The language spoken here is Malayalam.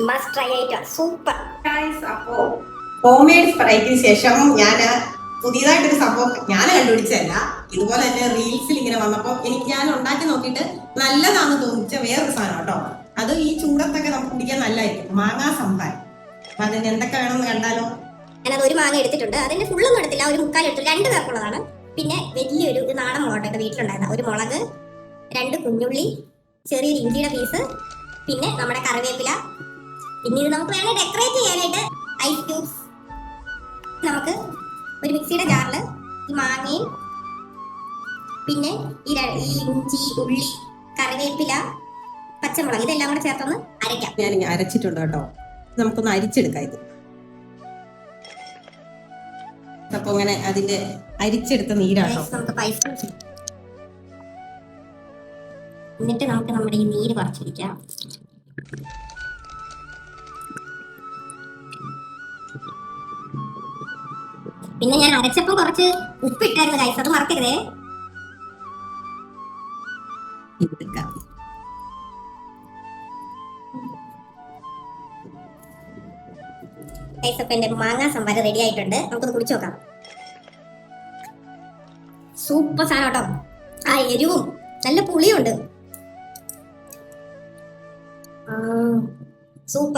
മസ്റ്റ് ട്രൈ ആയിട്ട് സൂപ്പർ. അപ്പോ ഹോം മെയ്ഡ് സ്പ്രൈറ്റിന് ശേഷം ഞാൻ പുതിയതായിട്ടൊരു സംഭവം ഞാൻ കണ്ടുപിടിച്ചതല്ല, ഇതുപോലെ തന്നെ റീൽസിൽ ഇങ്ങനെ വന്നപ്പോൾ ഞാൻ ഉണ്ടാക്കി നോക്കിയിട്ട് നല്ലതാണെന്ന് തോന്നിച്ച വേറൊരു സാധനം കേട്ടോ. അത് ഈ ചൂടത്തൊക്കെ നമുക്ക് കുടിക്കാൻ നല്ലതായിരിക്കും. മാങ്ങാ സംഭാരം. അപ്പൊ അതിന് എന്തൊക്കെ വേണമെന്ന് കണ്ടാലോ? ഞാനത് ഒരു മാങ്ങ എടുത്തിട്ടുണ്ട്. അതിന്റെ ഫുള്ളൊന്നും എടുത്തില്ല, ഒരു മുക്കാൽ എടുത്തു. 2 പേർക്കുള്ളതാണ്. പിന്നെ വലിയൊരു നാടൻ മുളക് വീട്ടിലുണ്ടായിരുന്ന ഒരു മുളക്, 2 കുഞ്ഞുള്ളി, ചെറിയൊരു ഇഞ്ചിയുടെ പീസ്, പിന്നെ നമ്മുടെ കറിവേപ്പില. പിന്നെ ഇത് നമുക്ക് വേണേൽ ഡെക്കറേറ്റ് ചെയ്യാനായിട്ട് ഐസ് ക്യൂബ്സ്. നമുക്ക് ഒരു മിക്സിയുടെ ജാറിൽ ഈ മാങ്ങയും പിന്നെ ഈ ഇഞ്ചി, ഉള്ളി, കറിവേപ്പില, പച്ചമുളക് ഇതെല്ലാം കൂടെ ചേർത്തൊന്ന് അരയ്ക്കാം. ഞാൻ അരച്ചിട്ടുണ്ട് കേട്ടോ. നമുക്കൊന്ന് അരിച്ചെടുക്കാം ഇത്. അപ്പൊ ഇങ്ങനെ അതിന്റെ അരിച്ചെടുത്ത നീരാട്ടോ. എന്നിട്ട് നമുക്ക് നമ്മുടെ ഈ നീര് പറിച്ചിരിക്കാം. പിന്നെ ഞാൻ അരച്ചപ്പോ കുറച്ച് ഉപ്പിട്ടായിരുന്നു ഗൈസ്, അത് മറക്കരുതേ. ഗൈസ്, അപ്പൊ എന്റെ മാങ്ങാ സംഭാരം റെഡി ആയിട്ടുണ്ട്. നമുക്കൊന്ന് കുടിച്ചു നോക്കാം. സൂപ്പർ സാധനം കേട്ടോ. ആ എരിവും നല്ല പുളിയുണ്ട്. സൂപ്പർ.